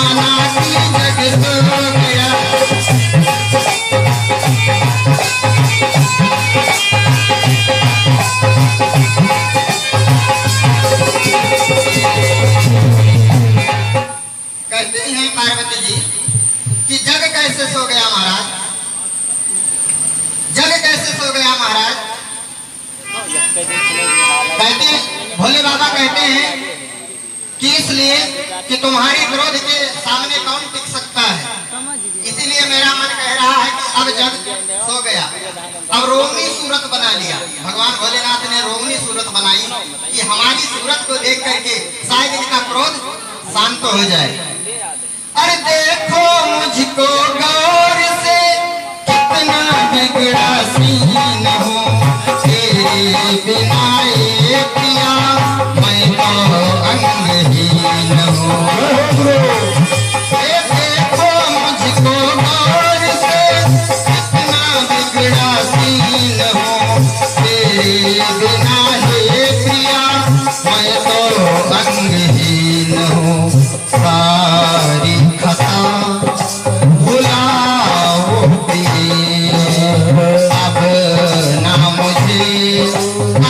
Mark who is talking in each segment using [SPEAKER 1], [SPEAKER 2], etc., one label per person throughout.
[SPEAKER 1] माना कि जग सो गया। कहते हैं पार्वती जी कि जग कैसे सो गया महाराज, जग कैसे सो गया महाराज। कहते हैं भोले बाबा कहते हैं कि इसलिए कि तुम्हारी क्रोध के सामने कौन टिक सकता है, इसीलिए मेरा मन कह रहा है कि अब जग सो गया। अब रोमनी सूरत बना लिया, भगवान भोलेनाथ ने रोमनी सूरत बनाई कि हमारी सूरत को देख करके शायद इनका क्रोध शांत हो जाए। अरे देखो मुझको गौर से कितना बिगड़ा सीन हूँ, तेरे बिना ये पिया मैं तो अंगहीन हूँ। देखो मुझको गौर से कितना बिगड़ा सीन हूँ, तेरे बिना ये पिया मैं तो अंगहीन हूँ। सारी खता भुलाओ प्रिय, अब ना मुझे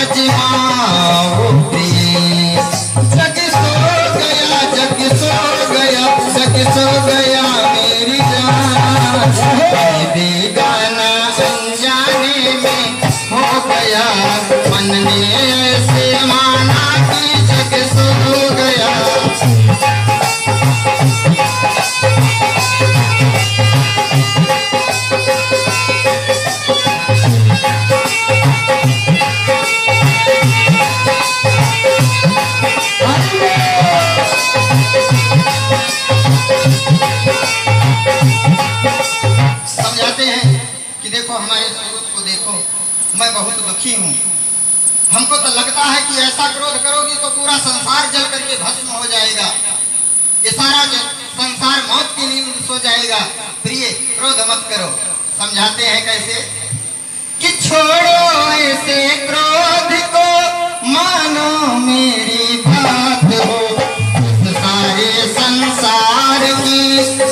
[SPEAKER 1] अजमाओ प्रिय। जग सो गया, जग सो गया, जग सो गया मेरी जान, बेगाना अनजाने में हो गया। मन ने ऐसे माना कि जग सो गया। समझाते हैं कि देखो हमारे सूरत को देखो, मैं बहुत दुखी हूँ। हमको तो लगता है कि ऐसा क्रोध करोगी तो पूरा संसार जल करके भस्म हो जाएगा, ये सारा संसार मौत की नींद सो जाएगा। प्रिय क्रोध मत करो। समझाते हैं कैसे कि छोड़ो ऐसे क्रोध को, मानो मेरी बात हो। इस सारे संसार की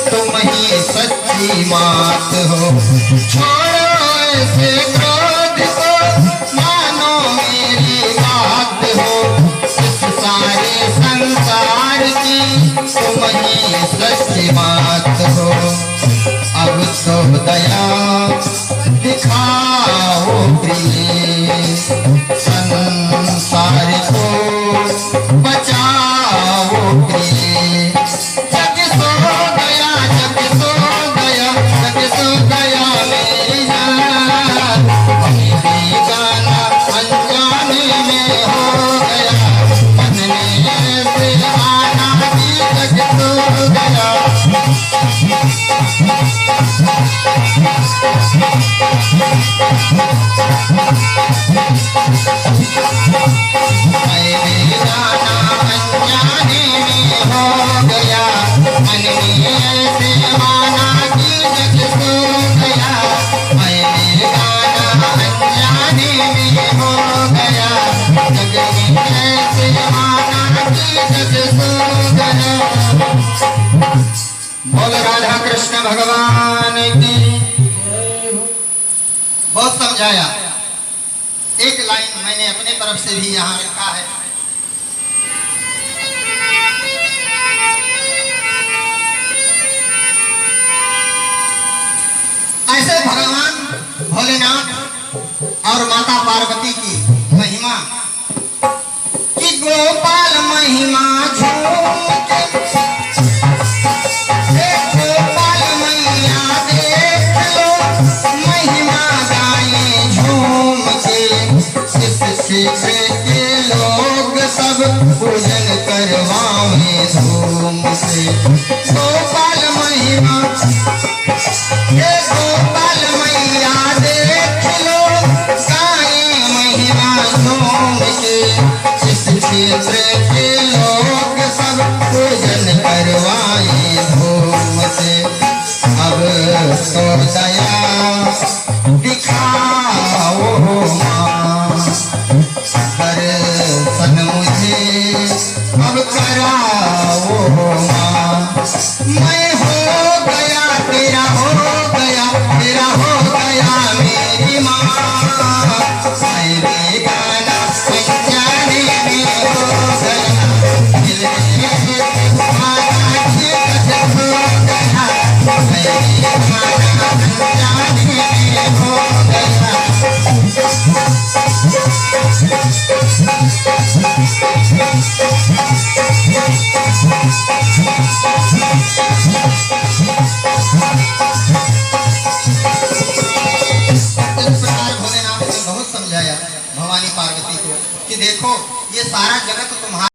[SPEAKER 1] तुम ही सच्ची मात हो। छोड़ो ऐसे क्रोध को, मानो मेरी बात हो। इस सारे संसार की तुम ही सच्ची बात हो। अब तो दया दिखाओ प्रिय, संसार को बचाओ प्रिय। जग सो गया, जग सो गया, जग सो गया मेरी जान, बेगाना अनजाने में हो गया। मन ने ऐसे माना कि जग सो गया। बोल राधा कृष्ण भगवान की। बहुत समझाया। एक लाइन मैंने अपने तरफ से भी यहाँ लिखा है। ऐसे भगवान भोलेनाथ और माता पार्वती की महिमा कि गोपाल महिमा झूम के, गोपाल मैया देख लो महिमा गाए झूम के। इस क्षेत्र के लोग सब पूजन करवाए धूम से। गोपाल महिमा, ये गोपाल मैया देख लो गाए महिमा झूम के। इस क्षेत्र के लोग सब पूजन करवाए धूम से। अब तो दया दिखाओ माँ, दर्शन मुझे अब कराओ माँ। प्रकार भोलेनाथ ने बहुत समझाया भवानी पार्वती को कि देखो ये सारा जगत तुम्हारा